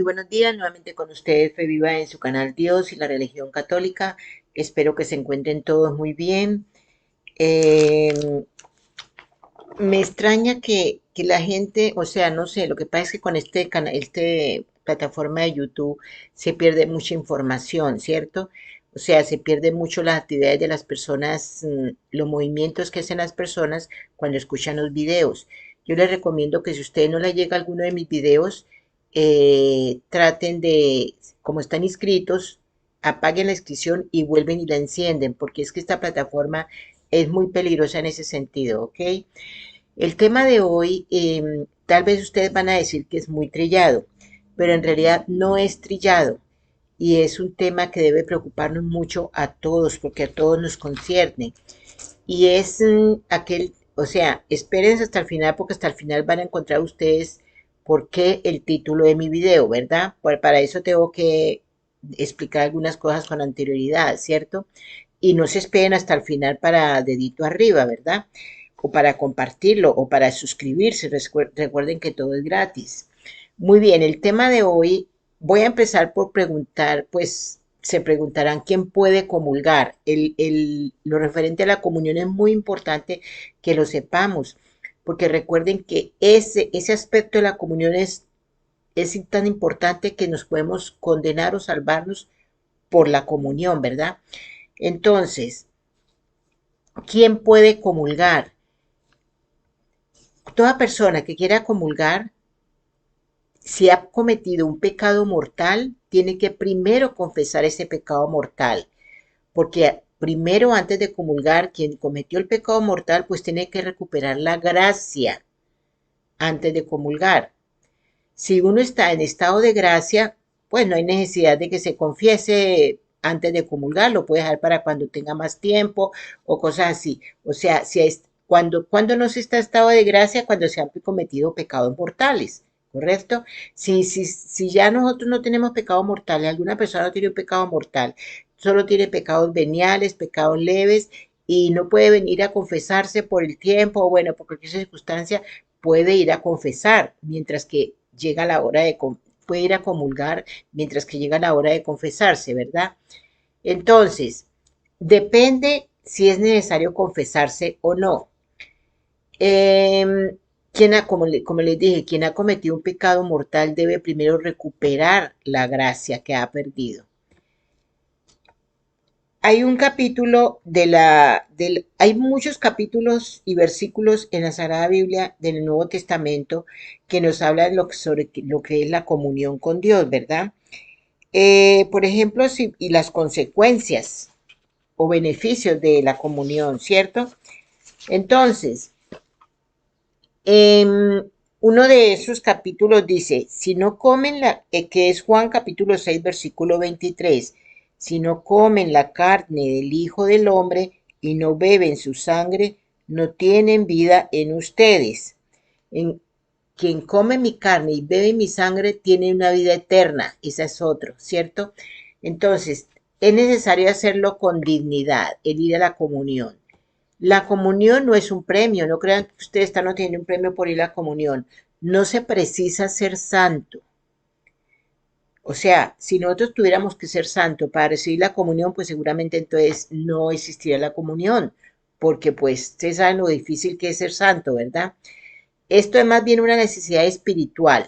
buenos días. Nuevamente con ustedes, Fe Viva en su canal Dios y la religión católica. Espero que se encuentren todos muy bien. Eh, Me extraña que la gente, o sea, no sé, lo que pasa es que con este canal, este plataforma de YouTube se pierde mucha información, ¿cierto? O sea, se pierden mucho las actividades de las personas, los movimientos que hacen las personas cuando escuchan los videos. Yo les recomiendo que si a ustedes no les llega alguno de mis videos, traten de, como están inscritos, apaguen la inscripción y vuelven y la encienden, porque es que esta plataforma es muy peligrosa en ese sentido, ¿ok? El tema de hoy, tal vez ustedes van a decir que es muy trillado, pero en realidad no es trillado y es un tema que debe preocuparnos mucho a todos porque a todos nos concierne. Y es aquel, o sea, espérense hasta el final porque hasta el final van a encontrar ustedes por qué el título de mi video, ¿verdad? Para eso tengo que explicar algunas cosas con anterioridad, ¿cierto? Y no se esperen hasta el final para dedito arriba, ¿verdad? O para compartirlo o para suscribirse. Recuerden que todo es gratis. Muy bien, el tema de hoy, voy a empezar por preguntar, pues se preguntarán quién puede comulgar. Lo referente a la comunión es muy importante que lo sepamos, porque recuerden que ese aspecto de la comunión es tan importante que nos podemos condenar o salvarnos por la comunión, ¿verdad? Entonces, ¿quién puede comulgar? Toda persona que quiera comulgar, si ha cometido un pecado mortal, tiene que primero confesar ese pecado mortal, porque primero, antes de comulgar, quien cometió el pecado mortal, pues tiene que recuperar la gracia antes de comulgar. Si uno está en estado de gracia, pues no hay necesidad de que se confiese antes de comulgar, lo puede dejar para cuando tenga más tiempo o cosas así. O sea, si es, cuando no se está en estado de gracia, cuando se han cometido pecados mortales, ¿correcto? Si ya nosotros no tenemos pecados mortales, alguna persona no tiene un pecado mortal, solo tiene pecados veniales, pecados leves, y no puede venir a confesarse por el tiempo o bueno, por cualquier circunstancia, puede ir a confesar, mientras que llega la hora de, puede ir a comulgar mientras que llega la hora de confesarse, ¿verdad? Entonces, depende si es necesario confesarse o no. Como les dije, quien ha cometido un pecado mortal debe primero recuperar la gracia que ha perdido. Hay un capítulo hay muchos capítulos y versículos en la Sagrada Biblia del Nuevo Testamento que nos hablan sobre lo que es la comunión con Dios, ¿verdad? Por ejemplo, y las consecuencias o beneficios de la comunión, ¿cierto? Entonces, uno de esos capítulos dice, si no comen que es Juan capítulo 6, versículo 23, si no comen la carne del Hijo del Hombre y no beben su sangre, no tienen vida en ustedes. En, quien come mi carne y bebe mi sangre tiene una vida eterna. Esa es otro, ¿cierto? Entonces, es necesario hacerlo con dignidad, el ir a la comunión. La comunión no es un premio, no crean que ustedes están obteniendo un premio por ir a la comunión. No se precisa ser santo. O sea, si nosotros tuviéramos que ser santo para recibir la comunión, pues seguramente entonces no existiría la comunión, porque pues ustedes saben lo difícil que es ser santo, ¿verdad? Esto es más bien una necesidad espiritual,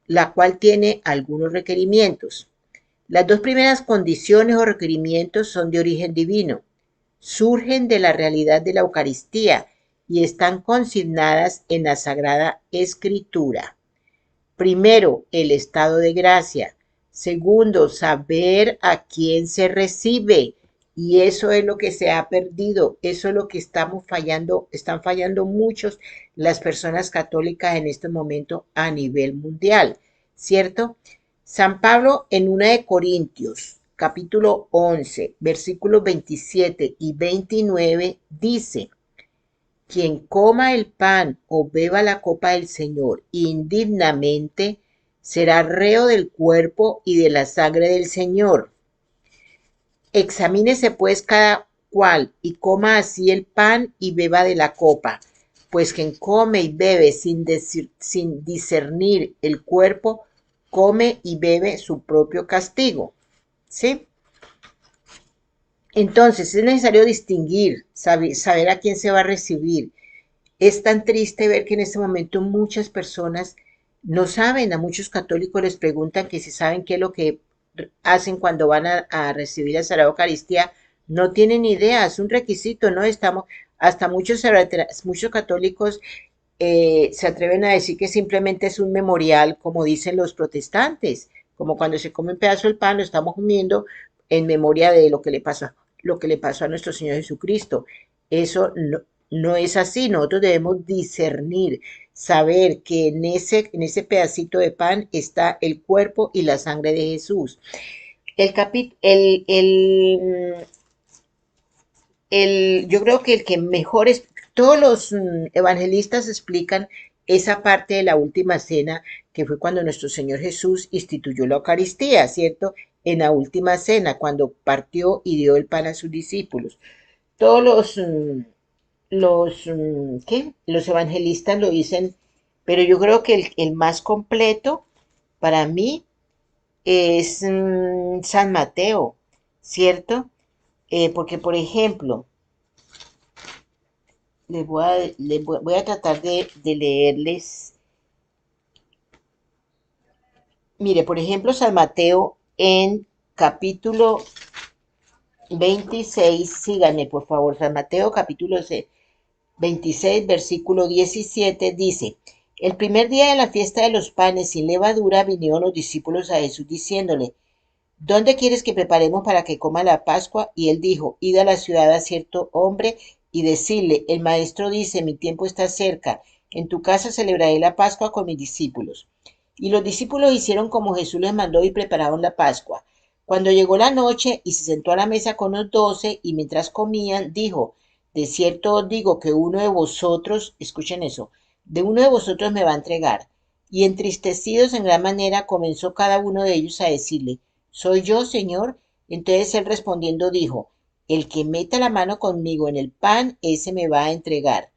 la cual tiene algunos requerimientos. Las dos primeras condiciones o requerimientos son de origen divino, surgen de la realidad de la Eucaristía y están consignadas en la Sagrada Escritura. Primero, el estado de gracia. Segundo, saber a quién se recibe. Y eso es lo que se ha perdido, eso es lo que estamos fallando, están fallando muchos las personas católicas en este momento a nivel mundial, ¿cierto? San Pablo en una de Corintios, capítulo 11, versículos 27 y 29, dice, quien coma el pan o beba la copa del Señor indignamente, será reo del cuerpo y de la sangre del Señor. Examínese pues cada cual y coma así el pan y beba de la copa, pues quien come y bebe sin discernir el cuerpo, come y bebe su propio castigo, ¿sí? Entonces es necesario distinguir, saber a quién se va a recibir. Es tan triste ver que en este momento muchas personas no saben, a muchos católicos les preguntan que si saben qué es lo que hacen cuando van a recibir la Sagrada Eucaristía, no tienen idea, es un requisito, ¿no? Estamos, hasta muchos católicos se atreven a decir que simplemente es un memorial, como dicen los protestantes, como cuando se come un pedazo del pan, lo estamos comiendo en memoria de lo que le pasó a nuestro Señor Jesucristo. Eso no es así, nosotros debemos discernir, saber que en ese pedacito de pan está el cuerpo y la sangre de Jesús. El capi, yo creo que el que mejor es, todos los evangelistas explican esa parte de la última cena, que fue cuando nuestro Señor Jesús instituyó la Eucaristía, ¿cierto? En la última cena, cuando partió y dio el pan a sus discípulos. Todos ¿qué? Los evangelistas lo dicen, pero yo creo que el más completo para mí es San Mateo, ¿cierto? Porque, por ejemplo, voy a tratar de leerles. Mire, por ejemplo, San Mateo en capítulo 26, síganme por favor, San Mateo capítulo 26, versículo 17 dice, el primer día de la fiesta de los panes sin levadura vinieron los discípulos a Jesús diciéndole, ¿dónde quieres que preparemos para que coma la Pascua? Y él dijo, id a la ciudad a cierto hombre y decirle, el maestro dice, mi tiempo está cerca, en tu casa celebraré la Pascua con mis discípulos. Y los discípulos hicieron como Jesús les mandó y prepararon la Pascua. Cuando llegó la noche y se sentó a la mesa con los 12 y mientras comían, dijo, de cierto os digo que uno de vosotros, escuchen eso, de uno de vosotros me va a entregar. Y entristecidos en gran manera comenzó cada uno de ellos a decirle, ¿soy yo, Señor? Entonces él respondiendo dijo, el que meta la mano conmigo en el pan, ese me va a entregar.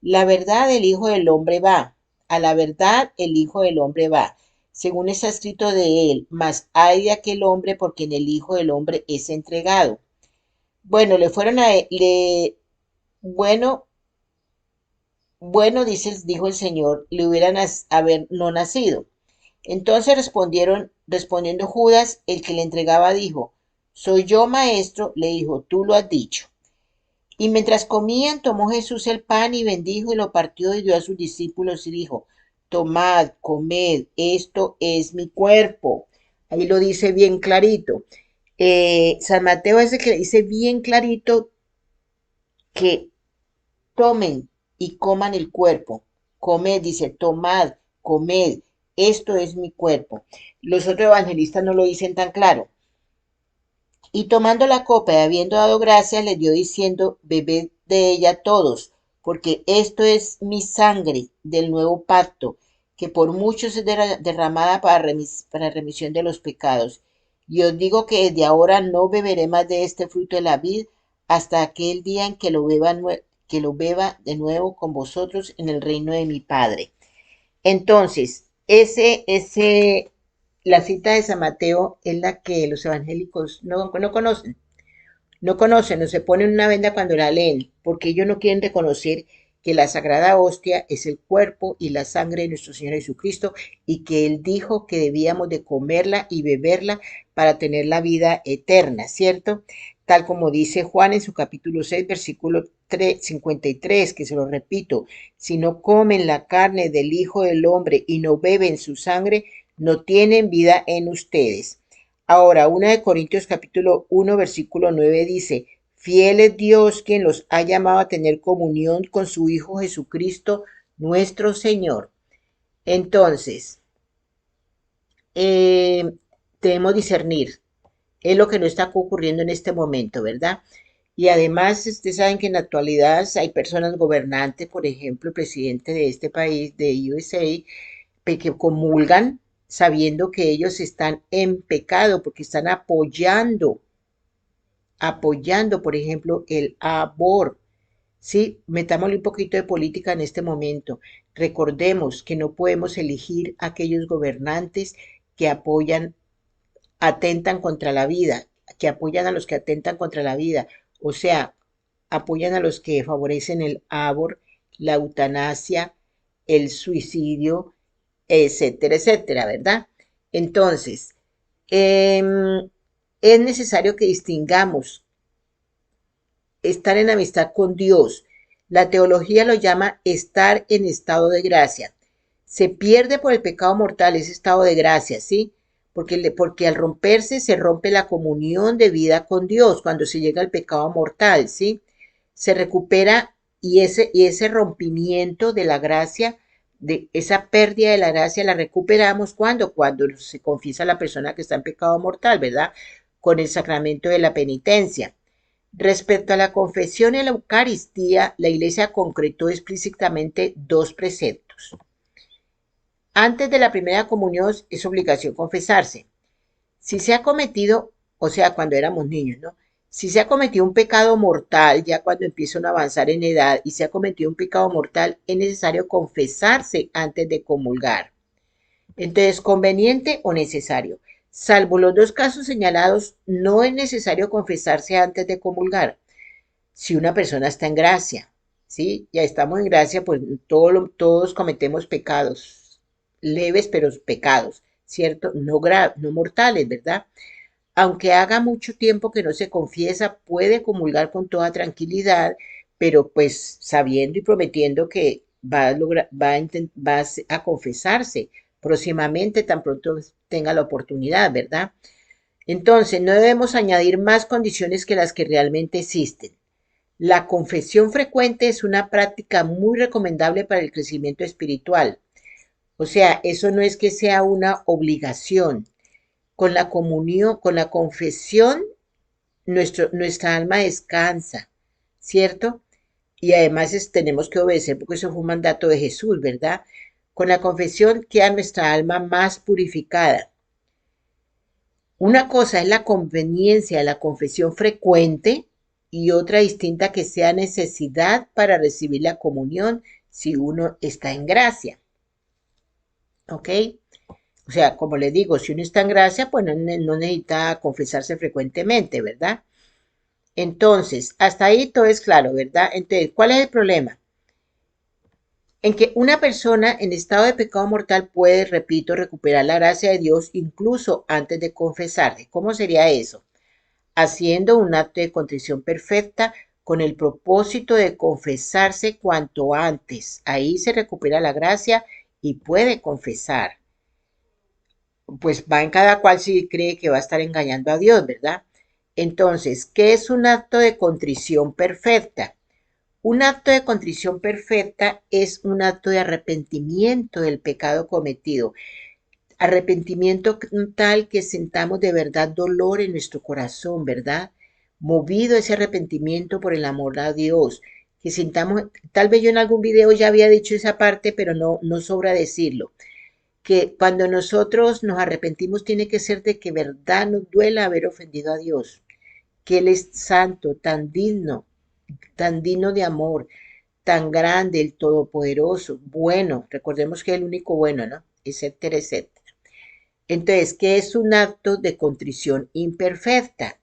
La verdad el Hijo del Hombre va, a la verdad el Hijo del Hombre va, según está escrito de él, mas hay de aquel hombre por quien el Hijo del Hombre es entregado. Bueno, bueno, bueno, dijo el Señor, le hubieran haber no nacido. Entonces respondiendo Judas, el que le entregaba, dijo, soy yo, maestro, le dijo, tú lo has dicho. Y mientras comían, tomó Jesús el pan y bendijo y lo partió y dio a sus discípulos y dijo, tomad, comed, esto es mi cuerpo. Ahí lo dice bien clarito. San Mateo es el que dice bien clarito que tomen y coman el cuerpo. Comed, dice, tomad, comed, esto es mi cuerpo. Los otros evangelistas no lo dicen tan claro. Y tomando la copa y habiendo dado gracias, les dio diciendo, bebed de ella todos, porque esto es mi sangre del nuevo pacto, que por muchos es derramada para remisión de los pecados. Y os digo que desde ahora no beberé más de este fruto de la vid hasta aquel día en que lo beba de nuevo con vosotros en el reino de mi Padre. Entonces, la cita de San Mateo es la que los evangélicos no conocen. No conocen o se ponen una venda cuando la leen, porque ellos no quieren reconocer que la sagrada hostia es el cuerpo y la sangre de nuestro Señor Jesucristo y que Él dijo que debíamos de comerla y beberla para tener la vida eterna, ¿cierto? Tal como dice Juan en su capítulo 6, versículo 53, que se lo repito, si no comen la carne del Hijo del Hombre y no beben su sangre, no tienen vida en ustedes. Ahora, 1 de Corintios capítulo 1, versículo 9 dice, fiel es Dios quien los ha llamado a tener comunión con su Hijo Jesucristo, nuestro Señor. Entonces, eh, debemos discernir, es lo que no está ocurriendo en este momento, ¿verdad? Y además, ustedes saben que en la actualidad hay personas gobernantes, por ejemplo, el presidente de este país, de USA, que comulgan sabiendo que ellos están en pecado porque están apoyando, por ejemplo, el aborto. Sí, metámosle un poquito de política en este momento. Recordemos que no podemos elegir a aquellos gobernantes que apoyan, atentan contra la vida, que apoyan a los que atentan contra la vida, o sea, apoyan a los que favorecen el aborto, la eutanasia, el suicidio, etcétera, etcétera, ¿verdad? Entonces, es necesario que distingamos estar en amistad con Dios. La teología lo llama estar en estado de gracia. Se pierde por el pecado mortal ese estado de gracia, ¿sí? Porque al romperse se rompe la comunión de vida con Dios cuando se llega al pecado mortal, ¿sí? Se recupera y ese rompimiento de la gracia, de esa pérdida de la gracia, la recuperamos cuando se confiesa a la persona que está en pecado mortal, ¿verdad? Con el sacramento de la penitencia. Respecto a la confesión y la Eucaristía, la Iglesia concretó explícitamente dos preceptos. Antes de la primera comunión es obligación confesarse. Si se ha cometido, o sea, cuando éramos niños, ¿no? Si se ha cometido un pecado mortal, ya cuando empiezan a avanzar en edad y se ha cometido un pecado mortal, es necesario confesarse antes de comulgar. Entonces, conveniente o necesario. Salvo los dos casos señalados, no es necesario confesarse antes de comulgar. Si una persona está en gracia, ¿sí? Ya estamos en gracia, pues todos cometemos pecados, leves pero pecados, ¿cierto? No mortales, ¿verdad? Aunque haga mucho tiempo que no se confiesa, puede comulgar con toda tranquilidad, pero pues sabiendo y prometiendo que va a confesarse próximamente, tan pronto tenga la oportunidad, ¿verdad? Entonces, no debemos añadir más condiciones que las que realmente existen. La confesión frecuente es una práctica muy recomendable para el crecimiento espiritual. O sea, eso no es que sea una obligación. Con la comunión, con la confesión, nuestra alma descansa, ¿cierto? Y además tenemos que obedecer porque eso fue un mandato de Jesús, ¿verdad? Con la confesión queda nuestra alma más purificada. Una cosa es la conveniencia de la confesión frecuente y otra distinta que sea necesidad para recibir la comunión si uno está en gracia. ¿Ok? O sea, como le digo, si uno está en gracia, pues no necesita confesarse frecuentemente, ¿verdad? Entonces, hasta ahí todo es claro, ¿verdad? Entonces, ¿cuál es el problema? En que una persona en estado de pecado mortal puede, repito, recuperar la gracia de Dios incluso antes de confesarse. ¿Cómo sería eso? Haciendo un acto de contrición perfecta con el propósito de confesarse cuanto antes. Ahí se recupera la gracia y puede confesar. Pues va en cada cual si cree que va a estar engañando a Dios, ¿verdad? Entonces, ¿qué es un acto de contrición perfecta? Un acto de contrición perfecta es un acto de arrepentimiento del pecado cometido. Arrepentimiento tal que sentamos de verdad dolor en nuestro corazón, ¿verdad? Movido ese arrepentimiento por el amor a Dios. Que sintamos, tal vez yo en algún video ya había dicho esa parte, pero no sobra decirlo. Que cuando nosotros nos arrepentimos tiene que ser de que verdad nos duela haber ofendido a Dios. Que Él es santo, tan digno de amor, tan grande, el todopoderoso, bueno. Recordemos que es el único bueno, ¿no? Etcétera, etcétera. Entonces, ¿qué es un acto de contrición imperfecta?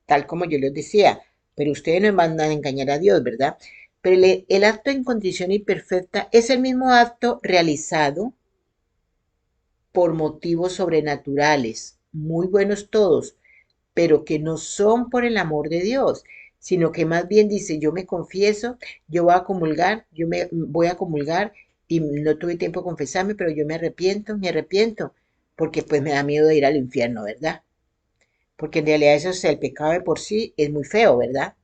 Tal como yo les decía, pero ustedes no van a engañar a Dios, ¿verdad? Pero el acto de contrición imperfecta es el mismo acto realizado por motivos sobrenaturales, muy buenos todos, pero que no son por el amor de Dios, sino que más bien dice, yo me confieso, yo voy a comulgar, yo me voy a comulgar y no tuve tiempo de confesarme, pero yo me arrepiento, porque pues me da miedo de ir al infierno, ¿verdad? Porque en realidad eso es el pecado de por sí, es muy feo, ¿verdad?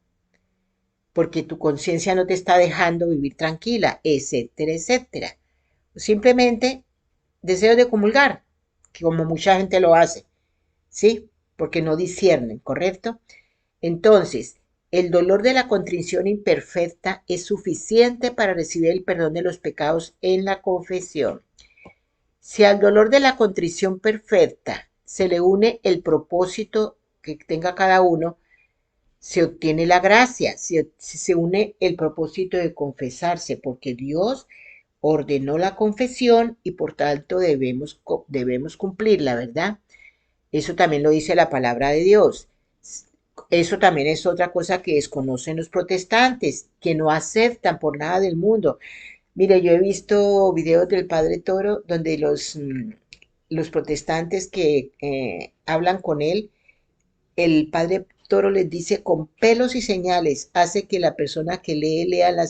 Porque tu conciencia no te está dejando vivir tranquila, etcétera, etcétera. Simplemente deseo de comulgar, que como mucha gente lo hace, ¿sí? Porque no disciernen, ¿correcto? Entonces, el dolor de la contrición imperfecta es suficiente para recibir el perdón de los pecados en la confesión. Si al dolor de la contrición perfecta se le une el propósito que tenga cada uno, se obtiene la gracia, se une el propósito de confesarse, porque Dios ordenó la confesión y por tanto debemos cumplirla, ¿verdad? Eso también lo dice la palabra de Dios. Eso también es otra cosa que desconocen los protestantes, que no aceptan por nada del mundo. Mire, yo he visto videos del Padre Toro donde los protestantes que hablan con él, el Padre Toro les dice con pelos y señales, hace que la persona que lea la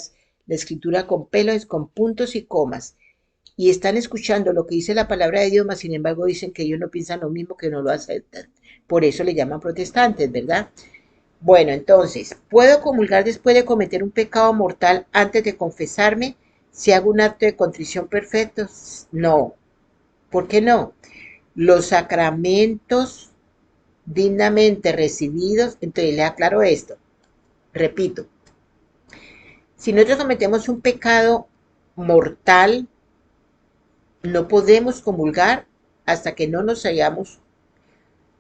escritura con pelos, con puntos y comas, y están escuchando lo que dice la palabra de Dios, mas sin embargo dicen que ellos no piensan lo mismo, que no lo aceptan. Por eso le llaman protestantes, ¿verdad? Bueno, entonces, ¿puedo comulgar después de cometer un pecado mortal antes de confesarme? Si hago un acto de contrición perfecto, no. ¿Por qué no? Los sacramentos dignamente recibidos, entonces le aclaro esto, repito, si nosotros cometemos un pecado mortal, no podemos comulgar hasta que no nos hayamos,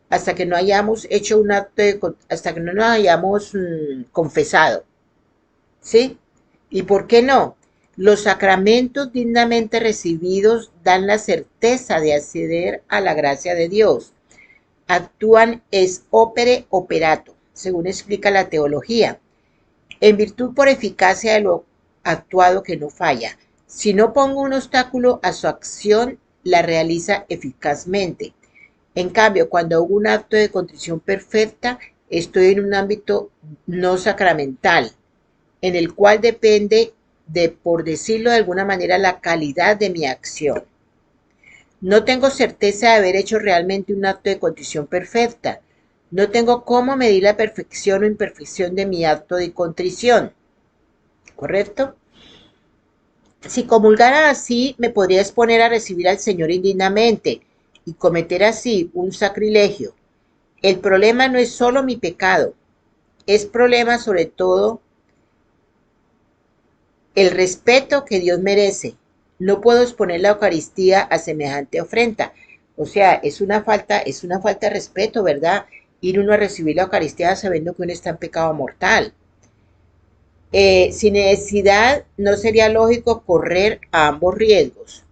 hasta que no hayamos hecho un acto de, hasta que no nos hayamos confesado, ¿sí? ¿Y por qué no? Los sacramentos dignamente recibidos dan la certeza de acceder a la gracia de Dios. Actúan es opere operato, según explica la teología, en virtud por eficacia de lo actuado que no falla. Si no pongo un obstáculo a su acción, la realiza eficazmente. En cambio, cuando hago un acto de contrición perfecta, estoy en un ámbito no sacramental, en el cual depende de, por decirlo de alguna manera, la calidad de mi acción. No tengo certeza de haber hecho realmente un acto de contrición perfecta. No tengo cómo medir la perfección o imperfección de mi acto de contrición. ¿Correcto? Si comulgara así, me podría exponer a recibir al Señor indignamente y cometer así un sacrilegio. El problema no es solo mi pecado, es problema sobre todo el respeto que Dios merece. No puedo exponer la Eucaristía a semejante ofrenda. O sea, es una falta de respeto, ¿verdad? Ir uno a recibir la Eucaristía sabiendo que uno está en pecado mortal. Sin necesidad, no sería lógico correr a ambos riesgos.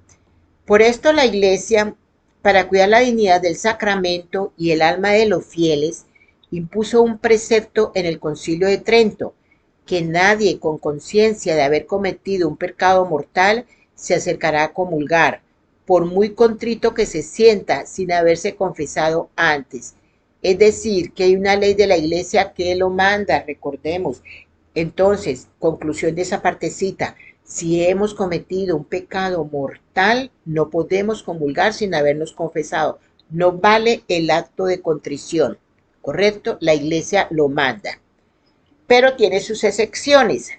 Por esto la Iglesia, para cuidar la dignidad del sacramento y el alma de los fieles, impuso un precepto en el Concilio de Trento, que nadie con conciencia de haber cometido un pecado mortal se acercará a comulgar, por muy contrito que se sienta sin haberse confesado antes. Es decir, que hay una ley de la Iglesia que lo manda, recordemos. Entonces, conclusión de esa partecita, si hemos cometido un pecado mortal, no podemos comulgar sin habernos confesado. No vale el acto de contrición, ¿correcto? La Iglesia lo manda, pero tiene sus excepciones.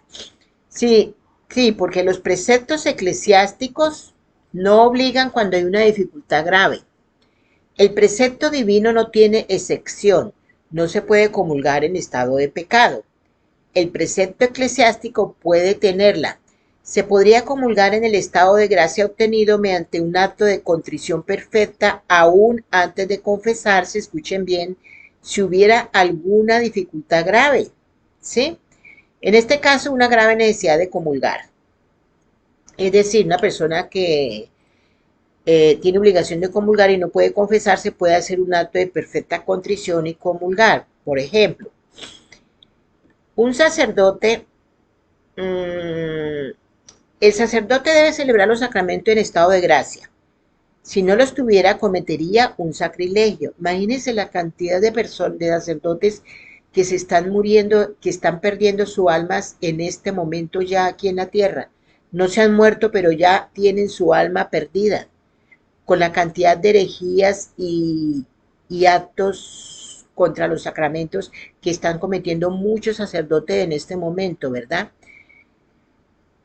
Sí, sí, porque los preceptos eclesiásticos no obligan cuando hay una dificultad grave. El precepto divino no tiene excepción, no se puede comulgar en estado de pecado. El precepto eclesiástico puede tenerla. Se podría comulgar en el estado de gracia obtenido mediante un acto de contrición perfecta, aún antes de confesarse, escuchen bien, si hubiera alguna dificultad grave, ¿sí? En este caso, una grave necesidad de comulgar. Es decir, una persona que tiene obligación de comulgar y no puede confesarse, puede hacer un acto de perfecta contrición y comulgar. Por ejemplo, un sacerdote, el sacerdote debe celebrar los sacramentos en estado de gracia. Si no los tuviera, cometería un sacrilegio. Imagínense la cantidad de personas, de sacerdotes que se están muriendo, que están perdiendo sus almas en este momento ya aquí en la tierra. No se han muerto, pero ya tienen su alma perdida, con la cantidad de herejías y actos contra los sacramentos que están cometiendo muchos sacerdotes en este momento, ¿verdad?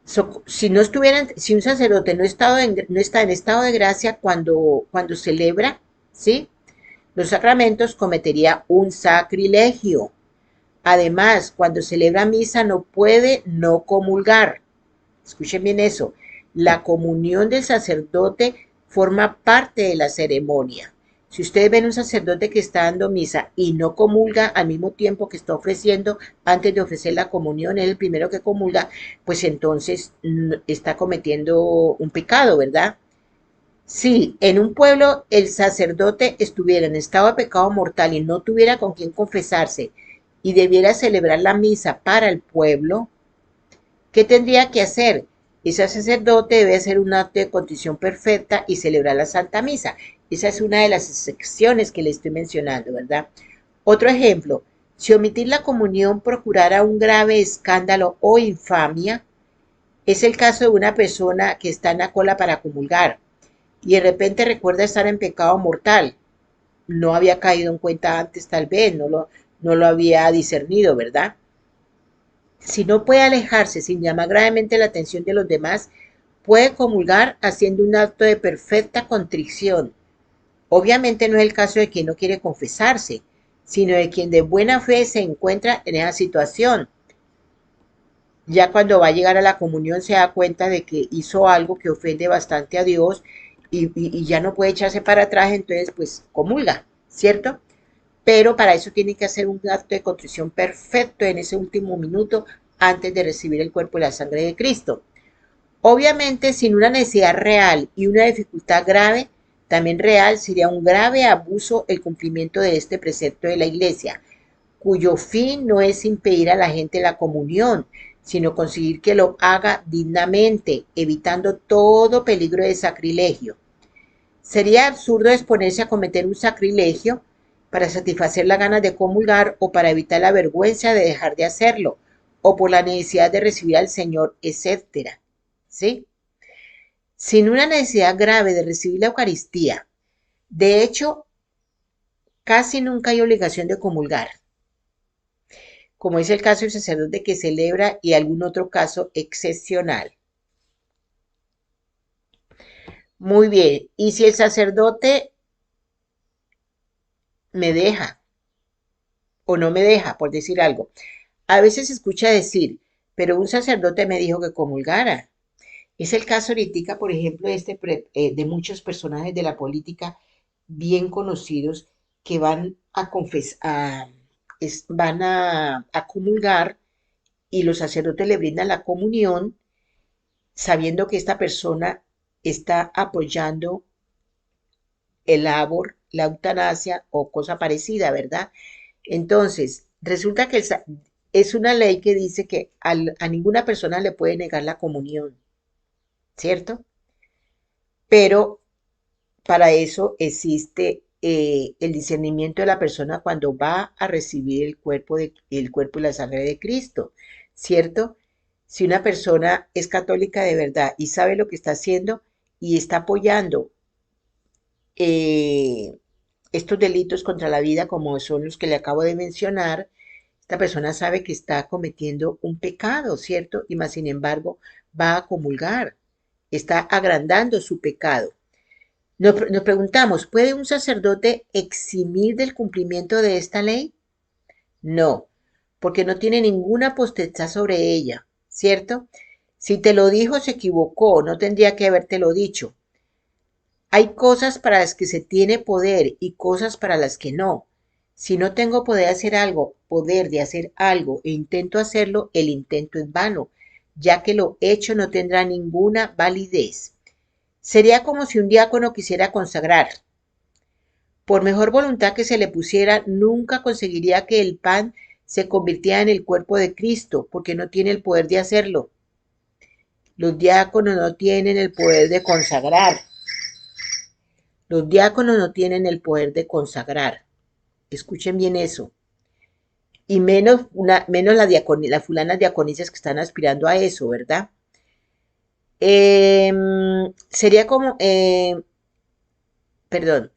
Si un sacerdote no está en estado de gracia cuando celebra, ¿sí?, los sacramentos, cometería un sacrilegio. Además, cuando celebra misa no puede no comulgar. Escuchen bien eso. La comunión del sacerdote forma parte de la ceremonia. Si ustedes ven un sacerdote que está dando misa y no comulga al mismo tiempo que está ofreciendo, antes de ofrecer la comunión, es el primero que comulga, pues entonces está cometiendo un pecado, ¿verdad? Si en un pueblo el sacerdote estuviera en estado de pecado mortal y no tuviera con quién confesarse y debiera celebrar la misa para el pueblo, ¿qué tendría que hacer? Ese sacerdote debe hacer un acto de contrición perfecta y celebrar la Santa Misa. Esa es una de las excepciones que le estoy mencionando, ¿verdad? Otro ejemplo, si omitir la comunión procurara un grave escándalo o infamia, es el caso de una persona que está en la cola para comulgar y de repente recuerda estar en pecado mortal. No había caído en cuenta antes, tal vez, no lo había discernido, ¿verdad? Si no puede alejarse sin llamar gravemente la atención de los demás, puede comulgar haciendo un acto de perfecta contrición. Obviamente no es el caso de quien no quiere confesarse, sino de quien de buena fe se encuentra en esa situación. Ya cuando va a llegar a la comunión se da cuenta de que hizo algo que ofende bastante a Dios y ya no puede echarse para atrás, entonces pues comulga, ¿cierto? Pero para eso tiene que hacer un acto de contrición perfecto en ese último minuto antes de recibir el cuerpo y la sangre de Cristo. Obviamente, sin una necesidad real y una dificultad grave, también real, sería un grave abuso el cumplimiento de este precepto de la Iglesia, cuyo fin no es impedir a la gente la comunión, sino conseguir que lo haga dignamente, evitando todo peligro de sacrilegio. Sería absurdo exponerse a cometer un sacrilegio para satisfacer la ganas de comulgar o para evitar la vergüenza de dejar de hacerlo o por la necesidad de recibir al Señor, etcétera. ¿Sí? Sin una necesidad grave de recibir la Eucaristía. De hecho, casi nunca hay obligación de comulgar, como es el caso del sacerdote que celebra y algún otro caso excepcional. Muy bien, y si el sacerdote me deja o no me deja, por decir algo, a veces se escucha decir, pero un sacerdote me dijo que comulgara. Es el caso ahorita, por ejemplo, de muchos personajes de la política bien conocidos que van a confesar, van a comulgar y los sacerdotes le brindan la comunión sabiendo que esta persona está apoyando el labor, la eutanasia o cosa parecida, ¿verdad? Entonces, resulta que es una ley que dice que a ninguna persona le puede negar la comunión, ¿cierto? Pero para eso existe el discernimiento de la persona cuando va a recibir el cuerpo y la sangre de Cristo, ¿cierto? Si una persona es católica de verdad y sabe lo que está haciendo y está apoyando eh, estos delitos contra la vida, como son los que le acabo de mencionar, esta persona sabe que está cometiendo un pecado, ¿cierto? Y más sin embargo va a comulgar, está agrandando su pecado. Nos preguntamos, ¿puede un sacerdote eximir del cumplimiento de esta ley? No, porque no tiene ninguna potestad sobre ella, ¿cierto? Si te lo dijo, se equivocó, no tendría que habértelo dicho. Hay cosas para las que se tiene poder y cosas para las que no. Si no tengo poder de hacer algo e intento hacerlo, el intento es vano, ya que lo hecho no tendrá ninguna validez. Sería como si un diácono quisiera consagrar. Por mejor voluntad que se le pusiera, nunca conseguiría que el pan se convirtiera en el cuerpo de Cristo, porque no tiene el poder de hacerlo. Los diáconos no tienen el poder de consagrar. Los diáconos no tienen el poder de consagrar. Escuchen bien eso. Y menos las fulanas diaconisas que están aspirando a eso, ¿verdad? Sería como, perdón,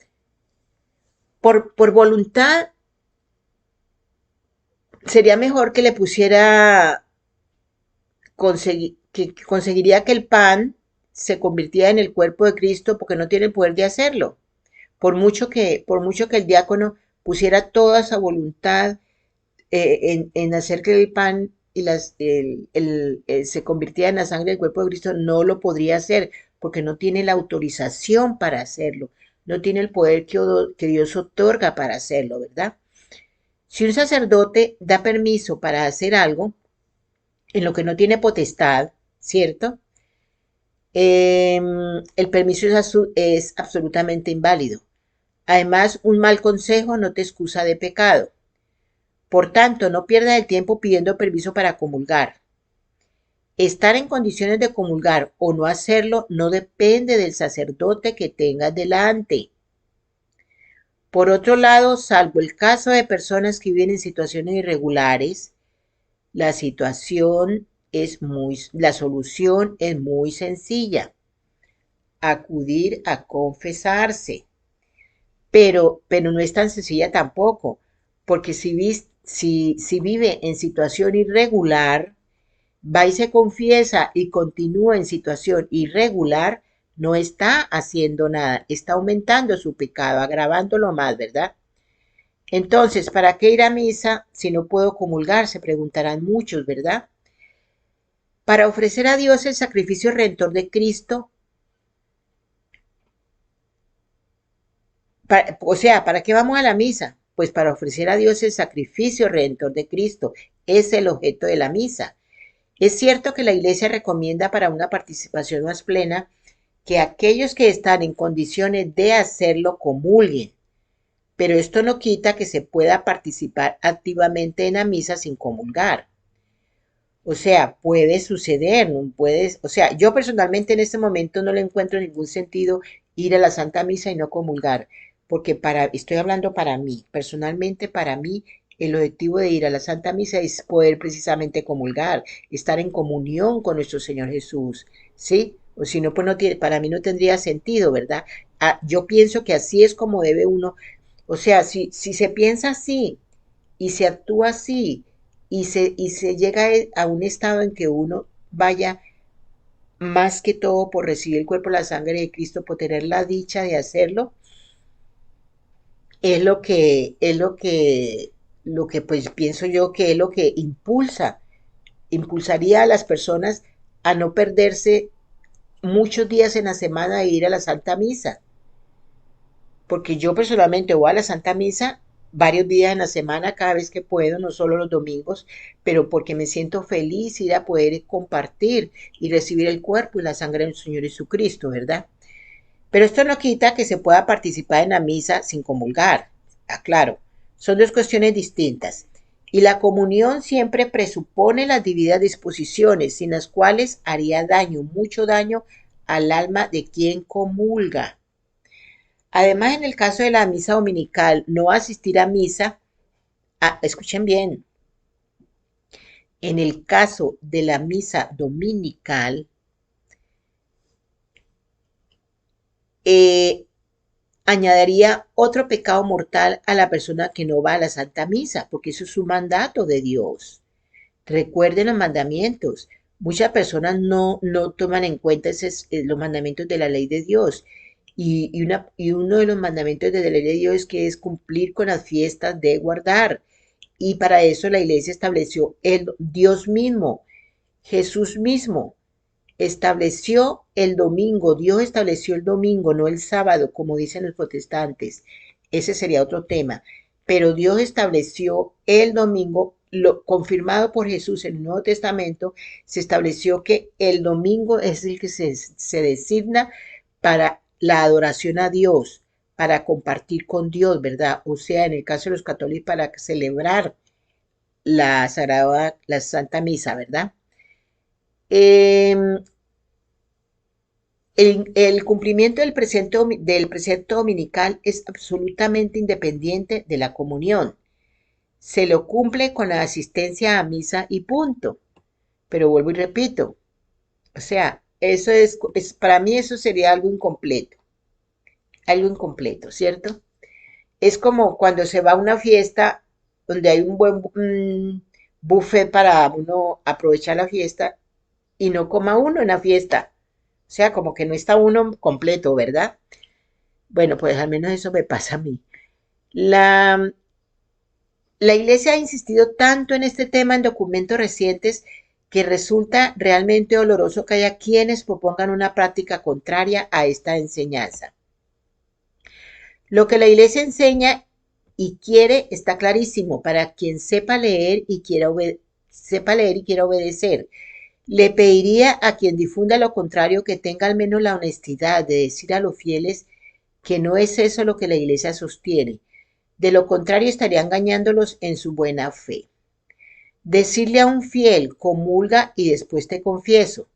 por voluntad sería mejor que le pusiera, que conseguiría que el pan se convirtiera en el cuerpo de Cristo porque no tiene el poder de hacerlo. Por mucho que el diácono pusiera toda esa voluntad en hacer que el pan se convirtiera en la sangre del cuerpo de Cristo, no lo podría hacer porque no tiene la autorización para hacerlo. no tiene el poder que Dios otorga para hacerlo, ¿verdad? Si un sacerdote da permiso para hacer algo en lo que no tiene potestad, ¿cierto? El permiso es absolutamente inválido. Además, un mal consejo no te excusa de pecado. Por tanto, no pierdas el tiempo pidiendo permiso para comulgar. Estar en condiciones de comulgar o no hacerlo no depende del sacerdote que tengas delante. Por otro lado, salvo el caso de personas que viven en situaciones irregulares, la solución es muy sencilla: acudir a confesarse. Pero no es tan sencilla tampoco, porque si vive en situación irregular, va y se confiesa y continúa en situación irregular, no está haciendo nada, está aumentando su pecado, agravándolo más, ¿verdad? Entonces, ¿para qué ir a misa si no puedo comulgar? Se preguntarán muchos, ¿verdad? Para ofrecer a Dios el sacrificio redentor de Cristo. O sea, ¿para qué vamos a la misa? Pues para ofrecer a Dios el sacrificio redentor de Cristo. Es el objeto de la misa. Es cierto que la Iglesia recomienda para una participación más plena que aquellos que están en condiciones de hacerlo comulguen, pero esto no quita que se pueda participar activamente en la misa sin comulgar. O sea, puede suceder, no puedes, o sea, yo personalmente en este momento no le encuentro ningún sentido ir a la Santa Misa y no comulgar, porque estoy hablando para mí, personalmente para mí, el objetivo de ir a la Santa Misa es poder precisamente comulgar, estar en comunión con nuestro Señor Jesús, ¿sí? O si no, pues no tiene, para mí no tendría sentido, ¿verdad? Yo pienso que así es como debe uno, o sea, si se piensa así y se actúa así y se llega a un estado en que uno vaya más que todo por recibir el cuerpo y la sangre de Cristo, por tener la dicha de hacerlo, es lo que pues pienso yo que es lo que impulsaría a las personas a no perderse muchos días en la semana de ir a la Santa Misa, porque yo personalmente voy a la Santa Misa varios días en la semana, cada vez que puedo, no solo los domingos, pero porque me siento feliz ir a poder compartir y recibir el cuerpo y la sangre del Señor Jesucristo, ¿verdad? Pero esto no quita que se pueda participar en la misa sin comulgar, aclaro, son dos cuestiones distintas. Y la comunión siempre presupone las debidas disposiciones, sin las cuales haría daño, mucho daño al alma de quien comulga. Además, en el caso de la misa dominical, no asistir a misa, escuchen bien, en el caso de la misa dominical, eh, añadiría otro pecado mortal a la persona que no va a la Santa Misa, porque eso es un mandato de Dios. Recuerden los mandamientos. Muchas personas no toman en cuenta los mandamientos de la ley de Dios. Y uno de los mandamientos de la ley de Dios es que es cumplir con las fiestas de guardar. Y para eso la iglesia estableció Dios mismo, Jesús mismo, estableció el domingo. Dios estableció el domingo, no el sábado, como dicen los protestantes. Ese sería otro tema. Pero Dios estableció el domingo, confirmado por Jesús en el Nuevo Testamento, se estableció que el domingo es el que se designa para la adoración a Dios, para compartir con Dios, ¿verdad? O sea, en el caso de los católicos, para celebrar la Santa Misa, ¿verdad? Eh, el cumplimiento del precepto dominical es absolutamente independiente de la comunión. Se lo cumple con la asistencia a misa y punto. Pero vuelvo y repito, o sea, eso para mí eso sería algo incompleto, ¿cierto? Es como cuando se va a una fiesta donde hay un buen buffet para uno aprovechar la fiesta y no coma uno en la fiesta. O sea, como que no está uno completo, ¿verdad? Bueno, pues al menos eso me pasa a mí. La, la Iglesia ha insistido tanto en este tema en documentos recientes que resulta realmente doloroso que haya quienes propongan una práctica contraria a esta enseñanza. Lo que la iglesia enseña y quiere está clarísimo para quien sepa leer y quiera obedecer. Le pediría a quien difunda lo contrario que tenga al menos la honestidad de decir a los fieles que no es eso lo que la iglesia sostiene. De lo contrario estaría engañándolos en su buena fe. Decirle a un fiel, comulga y después te confieso,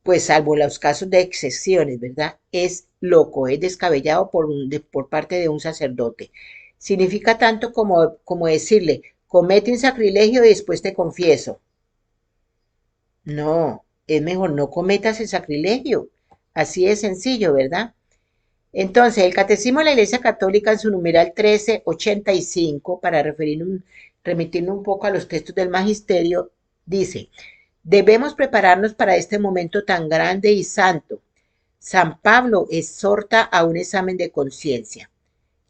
pues salvo los casos de excepciones, ¿verdad? Es loco, es descabellado por parte de un sacerdote. Significa tanto como decirle, comete un sacrilegio y después te confieso. No, es mejor no cometas el sacrilegio. Así es sencillo, ¿verdad? Entonces, el Catecismo de la Iglesia Católica en su numeral 1385, para remitirnos un poco a los textos del Magisterio, dice, debemos prepararnos para este momento tan grande y santo. San Pablo exhorta a un examen de conciencia.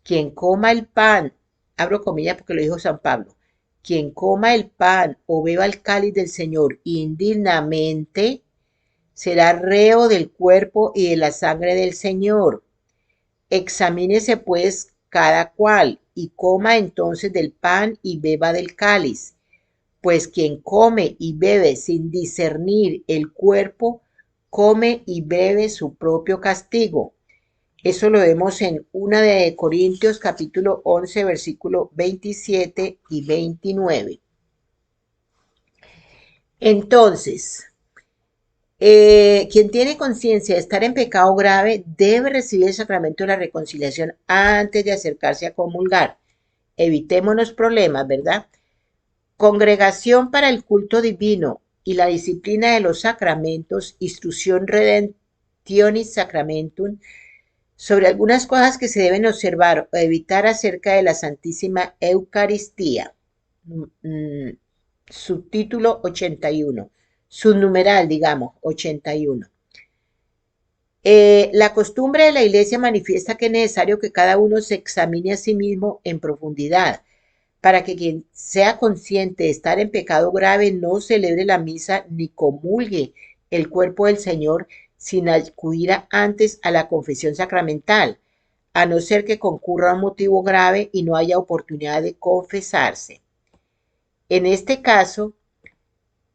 Quien coma el pan, abro comillas porque lo dijo San Pablo, quien coma el pan o beba el cáliz del Señor indignamente, será reo del cuerpo y de la sangre del Señor. Examínese pues cada cual y coma entonces del pan y beba del cáliz, pues quien come y bebe sin discernir el cuerpo, come y bebe su propio castigo. Eso lo vemos en 1 de Corintios capítulo 11 versículo 27 y 29. Entonces, quien tiene conciencia de estar en pecado grave debe recibir el sacramento de la reconciliación antes de acercarse a comulgar. Evitémonos problemas, ¿verdad? Congregación para el culto divino y la disciplina de los sacramentos, instrucción redemptionis sacramentum, sobre algunas cosas que se deben observar o evitar acerca de la Santísima Eucaristía. Subtítulo 81. Subnumeral, digamos, 81. La costumbre de la Iglesia manifiesta que es necesario que cada uno se examine a sí mismo en profundidad, para que quien sea consciente de estar en pecado grave no celebre la misa ni comulgue el cuerpo del Señor sin acudir antes a la confesión sacramental, a no ser que concurra un motivo grave y no haya oportunidad de confesarse. En este caso,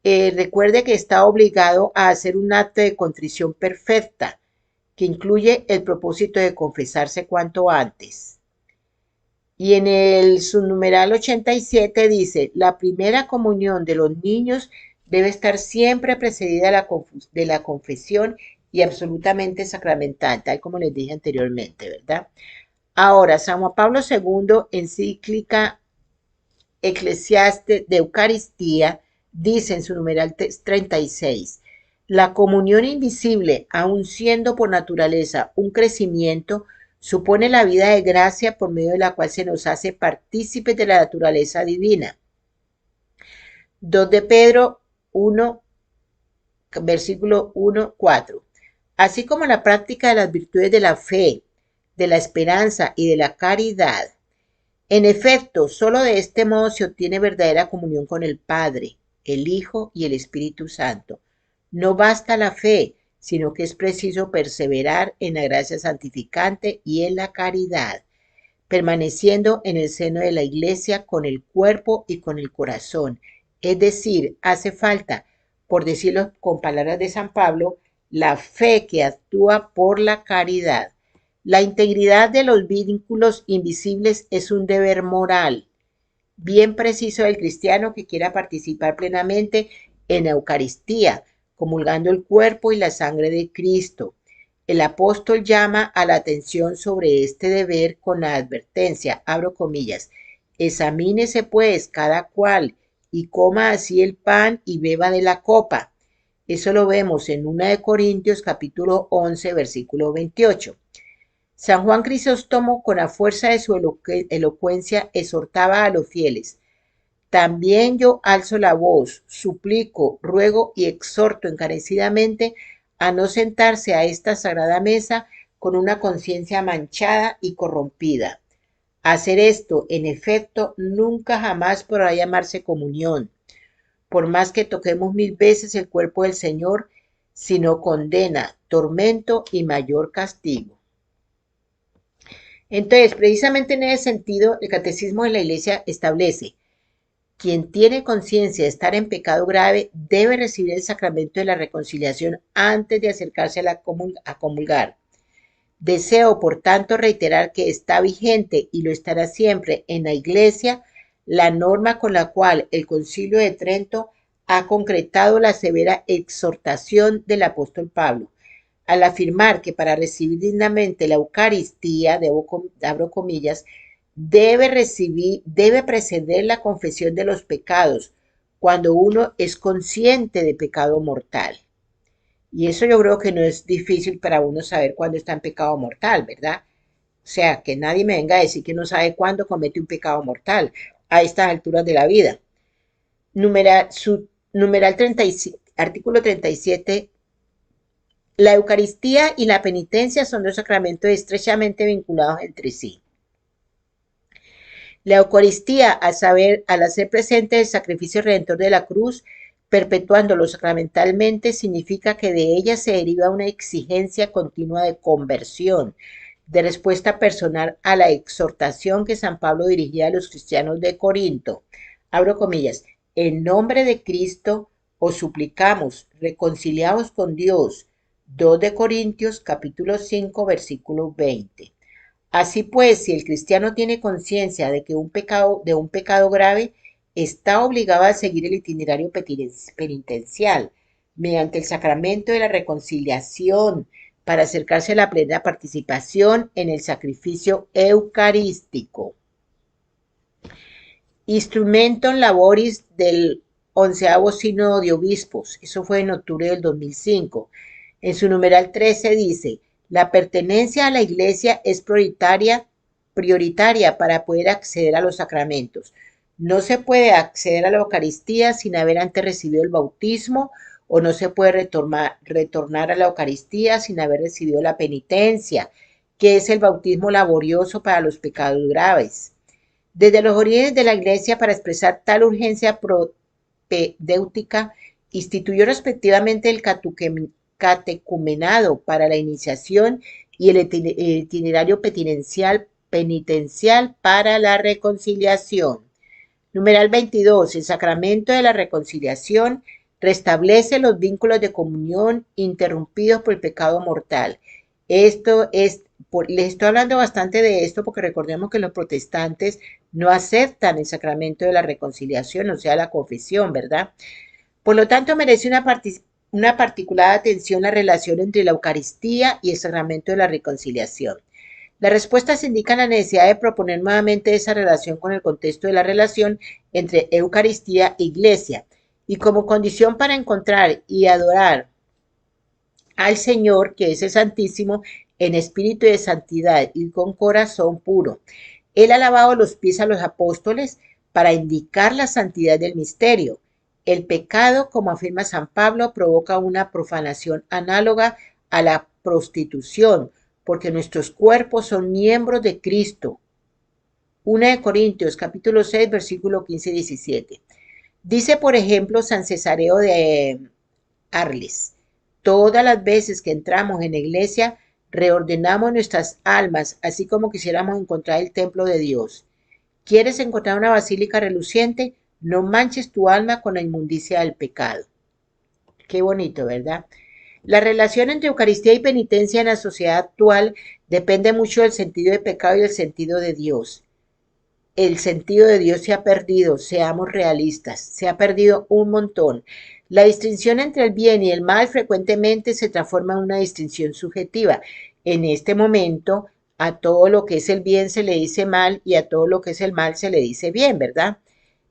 recuerde que está obligado a hacer un acto de contrición perfecta, que incluye el propósito de confesarse cuanto antes. Y en el subnumeral 87 dice, la primera comunión de los niños debe estar siempre precedida de la confesión y absolutamente sacramental, tal como les dije anteriormente, ¿verdad? Ahora, San Juan Pablo II, encíclica Eclesiastes de Eucaristía, dice en su numeral 36, la comunión invisible, aun siendo por naturaleza un crecimiento, supone la vida de gracia por medio de la cual se nos hace partícipes de la naturaleza divina. 2 de Pedro 1, versículo 1, 4. Así como la práctica de las virtudes de la fe, de la esperanza y de la caridad. En efecto, solo de este modo se obtiene verdadera comunión con el Padre, el Hijo y el Espíritu Santo. No basta la fe, sino que es preciso perseverar en la gracia santificante y en la caridad, permaneciendo en el seno de la Iglesia con el cuerpo y con el corazón. Es decir, hace falta, por decirlo con palabras de San Pablo, la fe que actúa por la caridad. La integridad de los vínculos invisibles es un deber moral, bien preciso del cristiano que quiera participar plenamente en la Eucaristía, comulgando el cuerpo y la sangre de Cristo. El apóstol llama a la atención sobre este deber con la advertencia, abro comillas, examínese pues cada cual y coma así el pan y beba de la copa. Eso lo vemos en 1 de Corintios capítulo 11 versículo 28. San Juan Crisóstomo, con la fuerza de su elocuencia, exhortaba a los fieles. También yo alzo la voz, suplico, ruego y exhorto encarecidamente a no sentarse a esta sagrada mesa con una conciencia manchada y corrompida. Hacer esto, en efecto, nunca jamás podrá llamarse comunión, por más que toquemos 1000 veces el cuerpo del Señor, sino condena, tormento y mayor castigo. Entonces, precisamente en ese sentido, el Catecismo de la Iglesia establece: quien tiene conciencia de estar en pecado grave debe recibir el sacramento de la reconciliación antes de acercarse a comulgar. Deseo, por tanto, reiterar que está vigente y lo estará siempre en la Iglesia la norma con la cual el Concilio de Trento ha concretado la severa exhortación del apóstol Pablo, al afirmar que para recibir dignamente la Eucaristía, abro comillas, debe preceder la confesión de los pecados cuando uno es consciente de pecado mortal. Y eso yo creo que no es difícil para uno saber cuándo está en pecado mortal, ¿verdad? O sea, que nadie me venga a decir que no sabe cuándo comete un pecado mortal a estas alturas de la vida. Numeral 37, artículo 37. La Eucaristía y la penitencia son dos sacramentos estrechamente vinculados entre sí. La Eucaristía, al hacer presente el sacrificio redentor de la cruz, perpetuándolo sacramentalmente, significa que de ella se deriva una exigencia continua de conversión, de respuesta personal a la exhortación que San Pablo dirigía a los cristianos de Corinto. Abro comillas: en nombre de Cristo os suplicamos, reconciliaos con Dios. 2 de Corintios capítulo 5 versículo 20. Así pues, si el cristiano tiene conciencia de un pecado grave, está obligado a seguir el itinerario penitencial mediante el sacramento de la reconciliación para acercarse a la plena participación en el sacrificio eucarístico. Instrumentum Laboris del 11º Sínodo de Obispos, eso fue en octubre del 2005. En su numeral 13 dice: la pertenencia a la Iglesia es prioritaria para poder acceder a los sacramentos. No se puede acceder a la Eucaristía sin haber antes recibido el bautismo, o no se puede retornar a la Eucaristía sin haber recibido la penitencia, que es el bautismo laborioso para los pecados graves. Desde los orígenes de la Iglesia, para expresar tal urgencia propedéutica, instituyó respectivamente el catecumenado para la iniciación y el itinerario penitencial para la reconciliación. Numeral 22. El sacramento de la reconciliación restablece los vínculos de comunión interrumpidos por el pecado mortal. Les estoy hablando bastante de esto porque recordemos que los protestantes no aceptan el sacramento de la reconciliación, o sea, la confesión, ¿verdad? Por lo tanto, merece una particular atención la relación entre la Eucaristía y el sacramento de la reconciliación. Las respuestas indican la necesidad de proponer nuevamente esa relación con el contexto de la relación entre Eucaristía e Iglesia, y como condición para encontrar y adorar al Señor, que es el Santísimo, en espíritu de santidad y con corazón puro. Él ha lavado los pies a los apóstoles para indicar la santidad del misterio. El pecado, como afirma San Pablo, provoca una profanación análoga a la prostitución, porque nuestros cuerpos son miembros de Cristo. 1 de Corintios, capítulo 6, versículo 15 y 17. Dice, por ejemplo, San Cesareo de Arles: todas las veces que entramos en la iglesia, reordenamos nuestras almas, así como quisiéramos encontrar el templo de Dios. ¿Quieres encontrar una basílica reluciente? No manches tu alma con la inmundicia del pecado. Qué bonito, ¿verdad? La relación entre Eucaristía y penitencia en la sociedad actual depende mucho del sentido de pecado y del sentido de Dios. El sentido de Dios se ha perdido, seamos realistas, se ha perdido un montón. La distinción entre el bien y el mal frecuentemente se transforma en una distinción subjetiva. En este momento, a todo lo que es el bien se le dice mal y a todo lo que es el mal se le dice bien, ¿verdad?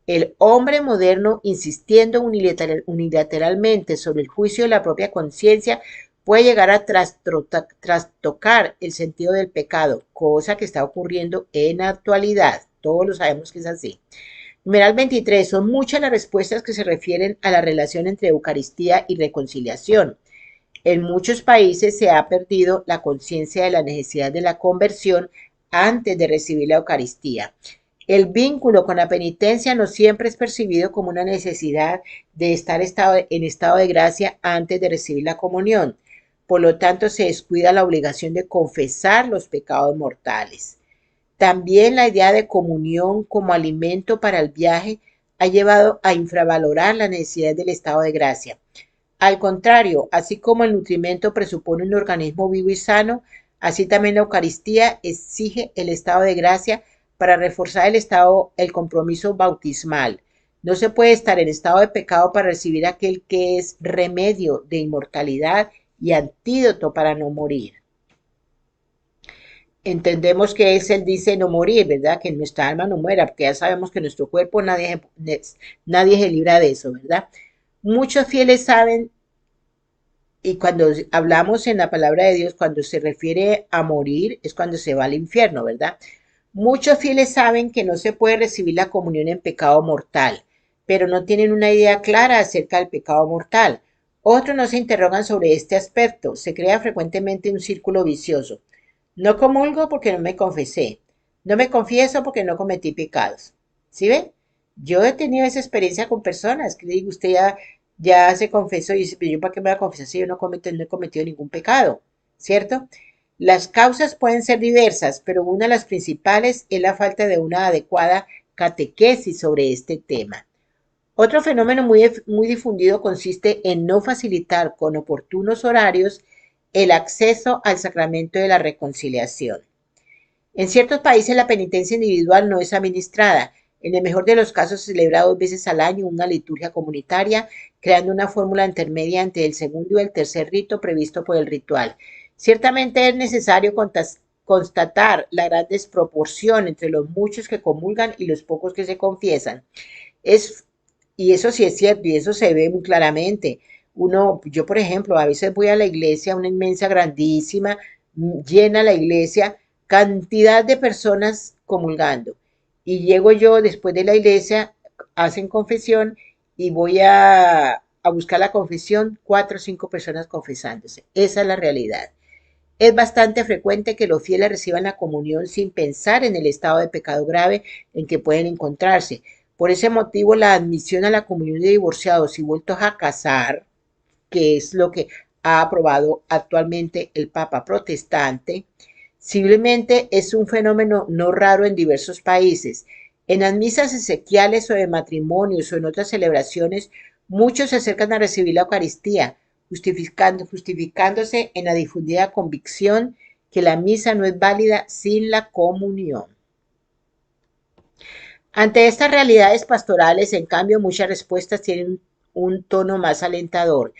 El hombre moderno, insistiendo unilateralmente sobre el juicio de la propia conciencia, puede llegar a trastocar el sentido del pecado, cosa que está ocurriendo en la actualidad. Todos lo sabemos que es así. Numeral 23. Son muchas las respuestas que se refieren a la relación entre Eucaristía y reconciliación. En muchos países se ha perdido la conciencia de la necesidad de la conversión antes de recibir la Eucaristía. El vínculo con la penitencia no siempre es percibido como una necesidad de estar en estado de gracia antes de recibir la comunión. Por lo tanto, se descuida la obligación de confesar los pecados mortales. También la idea de comunión como alimento para el viaje ha llevado a infravalorar la necesidad del estado de gracia. Al contrario, así como el nutrimento presupone un organismo vivo y sano, así también la Eucaristía exige el estado de gracia para reforzar el compromiso bautismal. No se puede estar en estado de pecado para recibir aquel que es remedio de inmortalidad y antídoto para no morir. Entendemos que él dice no morir, ¿verdad? Que nuestra alma no muera, porque ya sabemos que nuestro cuerpo nadie se libra de eso, ¿verdad? Muchos fieles saben, y cuando hablamos en la palabra de Dios, cuando se refiere a morir, es cuando se va al infierno, ¿verdad? Muchos fieles saben que no se puede recibir la comunión en pecado mortal, pero no tienen una idea clara acerca del pecado mortal. Otros no se interrogan sobre este aspecto. Se crea frecuentemente un círculo vicioso. No comulgo porque no me confesé. No me confieso porque no cometí pecados. ¿Sí ven? Yo he tenido esa experiencia con personas que digo, usted ya se confesó y dice, pero yo para qué me voy a confesar si yo no he cometido ningún pecado, ¿cierto? Las causas pueden ser diversas, pero una de las principales es la falta de una adecuada catequesis sobre este tema. Otro fenómeno muy difundido consiste en no facilitar con oportunos horarios el acceso al sacramento de la reconciliación. En ciertos países la penitencia individual no es administrada. En el mejor de los casos se celebra 2 veces al año una liturgia comunitaria, creando una fórmula intermedia entre el segundo y el tercer rito previsto por el ritual. Ciertamente es necesario constatar la gran desproporción entre los muchos que comulgan y los pocos que se confiesan. Es, y eso sí es cierto, y eso se ve muy claramente. Yo por ejemplo, a veces voy a la iglesia, una inmensa, grandísima, llena la iglesia, cantidad de personas comulgando. Y llego yo después de la iglesia, hacen confesión y voy a buscar la confesión, 4 o 5 personas confesándose. Esa es la realidad. Es bastante frecuente que los fieles reciban la comunión sin pensar en el estado de pecado grave en que pueden encontrarse. Por ese motivo, la admisión a la comunión de divorciados y vueltos a casar, que es lo que ha aprobado actualmente el Papa protestante, simplemente es un fenómeno no raro en diversos países. En las misas ezequiales o de matrimonios o en otras celebraciones, muchos se acercan a recibir la Eucaristía, justificándose en la difundida convicción que la misa no es válida sin la comunión. Ante estas realidades pastorales, en cambio, muchas respuestas tienen un tono más alentador.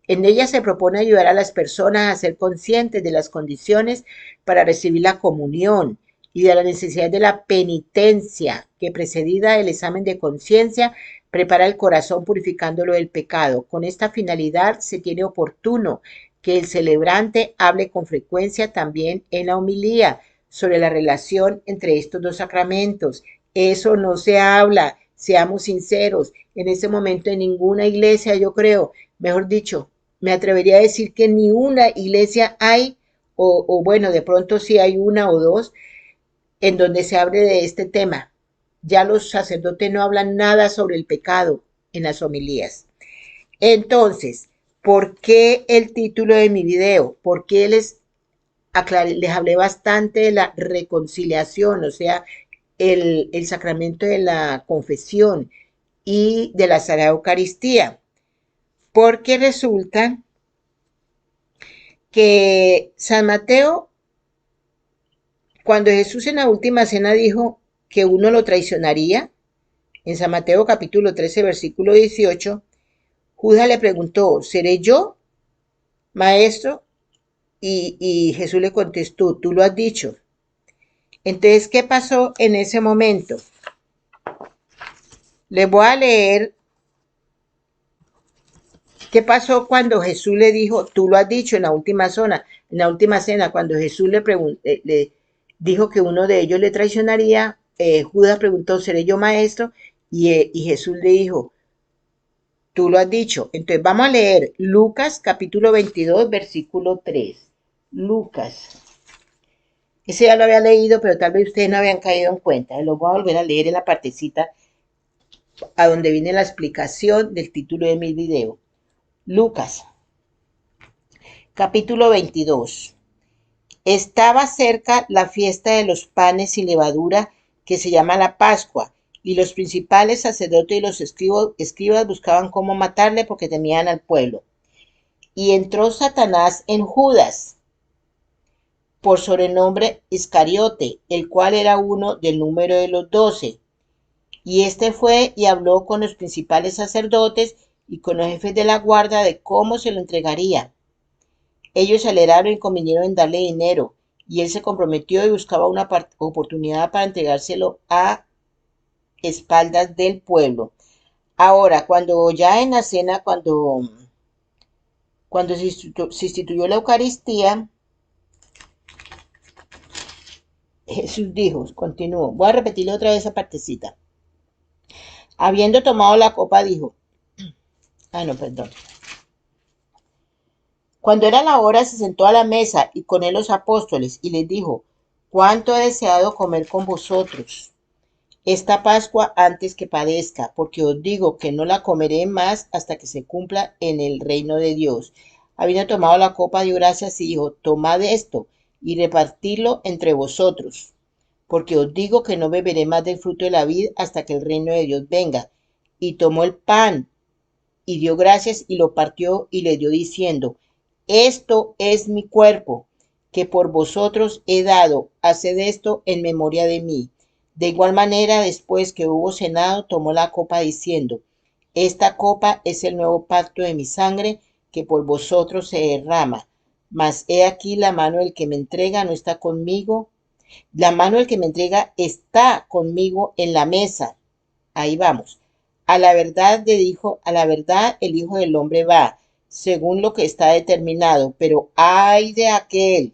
En ellas se propone ayudar a las personas a ser conscientes de las condiciones para recibir la comunión y de la necesidad de la penitencia que precedida del examen de conciencia prepara el corazón purificándolo del pecado. Con esta finalidad se tiene oportuno que el celebrante hable con frecuencia también en la homilía sobre la relación entre estos dos sacramentos. Eso no se habla, seamos sinceros. En este momento en ninguna iglesia, yo creo, mejor dicho, me atrevería a decir que ni una iglesia hay, o bueno, de pronto sí hay una o dos, en donde se hable de este tema. Ya los sacerdotes no hablan nada sobre el pecado en las homilías. Entonces, ¿por qué el título de mi video? ¿Por qué les hablé bastante de la reconciliación, o sea, el sacramento de la confesión y de la Sagrada Eucaristía? Porque resulta que San Mateo, cuando Jesús en la última cena dijo que uno lo traicionaría, en San Mateo capítulo 13, versículo 18, Judas le preguntó, ¿seré yo, maestro? Y Jesús le contestó, tú lo has dicho. Entonces, ¿qué pasó en ese momento? Les voy a leer qué pasó cuando Jesús le dijo, tú lo has dicho en la última cena, cuando Jesús le dijo que uno de ellos le traicionaría, Judas preguntó, ¿seré yo maestro? Y Jesús le dijo, tú lo has dicho. Entonces vamos a leer Lucas capítulo 22, versículo 3. Lucas. Ese ya lo había leído, pero tal vez ustedes no habían caído en cuenta. Lo voy a volver a leer en la partecita a donde viene la explicación del título de mi video. Lucas, capítulo 22. Estaba cerca la fiesta de los panes sin levadura, que se llama la Pascua, y los principales sacerdotes y los escribas buscaban cómo matarle porque temían al pueblo. Y entró Satanás en Judas, por sobrenombre Iscariote, el cual era uno del número de los 12. Y este fue y habló con los principales sacerdotes y con los jefes de la guardia de cómo se lo entregaría. Ellos se alegraron y convinieron en darle dinero, y él se comprometió y buscaba una oportunidad para entregárselo a espaldas del pueblo. Ahora, cuando ya en la cena, cuando se instituyó la Eucaristía, Jesús dijo, continúo, voy a repetirle otra vez esa partecita. Habiendo tomado la copa, dijo, no, perdón. Cuando era la hora, se sentó a la mesa y con él los apóstoles y les dijo, cuánto he deseado comer con vosotros esta Pascua antes que padezca, porque os digo que no la comeré más hasta que se cumpla en el reino de Dios. Habiendo tomado la copa, dio gracias y dijo, tomad esto y repartidlo entre vosotros, porque os digo que no beberé más del fruto de la vid hasta que el reino de Dios venga. Y tomó el pan y dio gracias y lo partió y le dio diciendo, esto es mi cuerpo, que por vosotros he dado, haced esto en memoria de mí. De igual manera, después que hubo cenado, tomó la copa diciendo, esta copa es el nuevo pacto de mi sangre, que por vosotros se derrama. Mas he aquí la mano del que me entrega no está conmigo, la mano del que me entrega está conmigo en la mesa. Ahí vamos. A la verdad el Hijo del Hombre va, según lo que está determinado, pero que,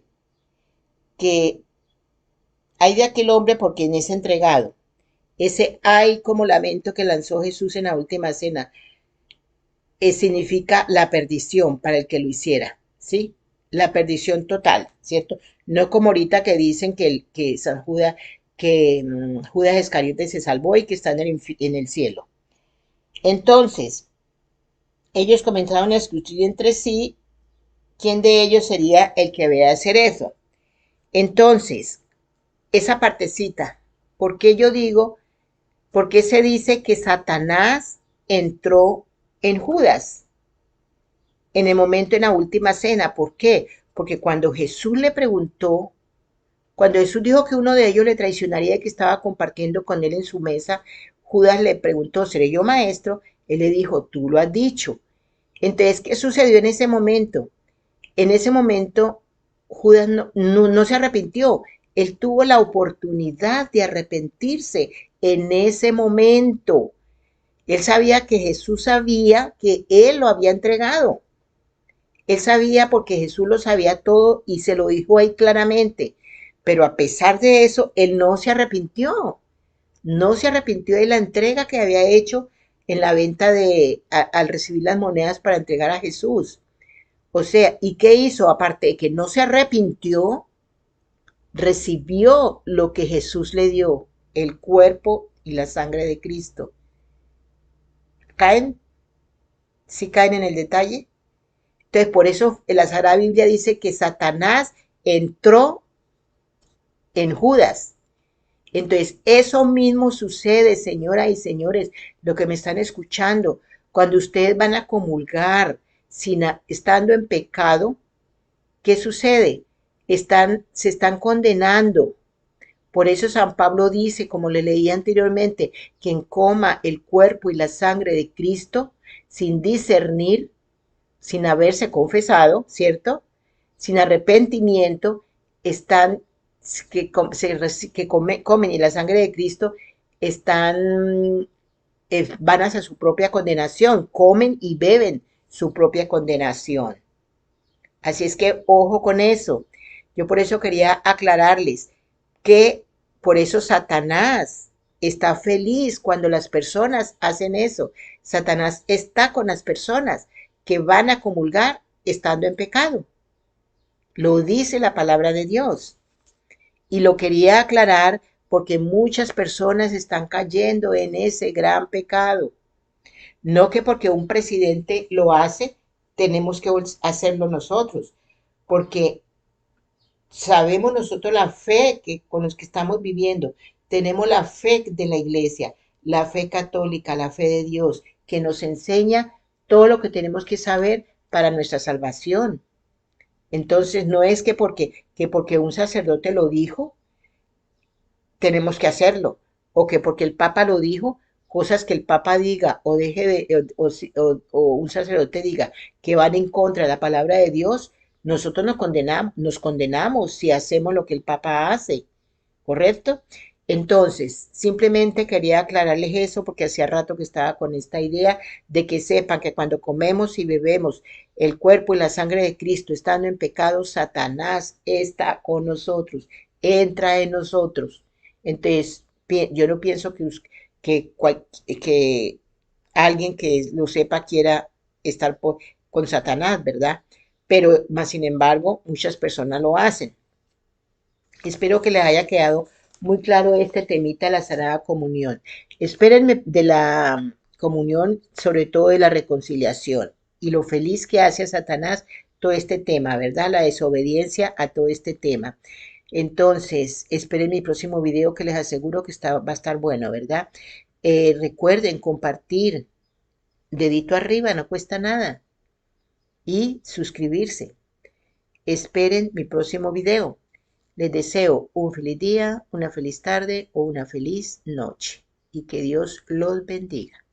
hay de aquel hombre por quien es entregado. Ese ay como lamento que lanzó Jesús en la última cena, significa la perdición para el que lo hiciera, ¿sí? La perdición total, ¿cierto? No como ahorita que dicen que San Judas, que Judas Iscariote se salvó y que está en el cielo. Entonces, ellos comenzaron a discutir entre sí quién de ellos sería el que había de hacer eso. Entonces, esa partecita, ¿por qué yo digo, por qué se dice que Satanás entró en Judas en el momento en la última cena? ¿Por qué? Porque cuando Jesús le preguntó, cuando Jesús dijo que uno de ellos le traicionaría y que estaba compartiendo con él en su mesa, Judas le preguntó, ¿seré yo maestro? Él le dijo, tú lo has dicho. Entonces, ¿qué sucedió en ese momento? En ese momento, Judas no se arrepintió. Él tuvo la oportunidad de arrepentirse en ese momento. Él sabía que Jesús sabía que él lo había entregado. Él sabía porque Jesús lo sabía todo y se lo dijo ahí claramente. Pero a pesar de eso, él no se arrepintió. No se arrepintió de la entrega que había hecho en la venta al recibir las monedas para entregar a Jesús. O sea, ¿y qué hizo? Aparte de que no se arrepintió, recibió lo que Jesús le dio, el cuerpo y la sangre de Cristo. ¿Caen? ¿Sí caen en el detalle? Entonces, por eso la Sagrada Biblia dice que Satanás entró en Judas. Entonces, eso mismo sucede, señoras y señores, lo que me están escuchando, cuando ustedes van a comulgar estando en pecado, ¿qué sucede? Se están condenando. Por eso San Pablo dice, como le leí anteriormente, quien coma el cuerpo y la sangre de Cristo sin discernir, sin haberse confesado, ¿cierto? Sin arrepentimiento, están comen y la sangre de Cristo están van hacia su propia condenación, comen y beben su propia condenación. Así es que ojo con eso. Yo por eso quería aclararles que por eso Satanás está feliz cuando las personas hacen eso. Satanás está con las personas que van a comulgar estando en pecado. Lo dice la palabra de Dios. Y lo quería aclarar porque muchas personas están cayendo en ese gran pecado. No que porque un presidente lo hace, tenemos que hacerlo nosotros, porque sabemos nosotros la fe que con los que estamos viviendo, tenemos la fe de la iglesia, la fe católica, la fe de Dios, que nos enseña todo lo que tenemos que saber para nuestra salvación. Entonces, no es que porque un sacerdote lo dijo, tenemos que hacerlo, o que porque el Papa lo dijo, cosas que el Papa diga o deje de, o un sacerdote diga que van en contra de la palabra de Dios, nosotros nos condenamos si hacemos lo que el Papa hace, ¿correcto? Entonces, simplemente quería aclararles eso porque hacía rato que estaba con esta idea de que sepan que cuando comemos y bebemos el cuerpo y la sangre de Cristo estando en pecado, Satanás está con nosotros, entra en nosotros. Entonces, yo no pienso que alguien que lo sepa quiera estar con Satanás, ¿verdad? Pero, más sin embargo, muchas personas lo hacen. Espero que les haya quedado muy claro este temita de la Sagrada Comunión. Espérenme de la comunión, sobre todo de la reconciliación y lo feliz que hace a Satanás todo este tema, ¿verdad? La desobediencia a todo este tema. Entonces, esperen mi próximo video que les aseguro que va a estar bueno, ¿verdad? Recuerden compartir, dedito arriba, no cuesta nada, y suscribirse. Esperen mi próximo video. Les deseo un feliz día, una feliz tarde o una feliz noche y que Dios los bendiga.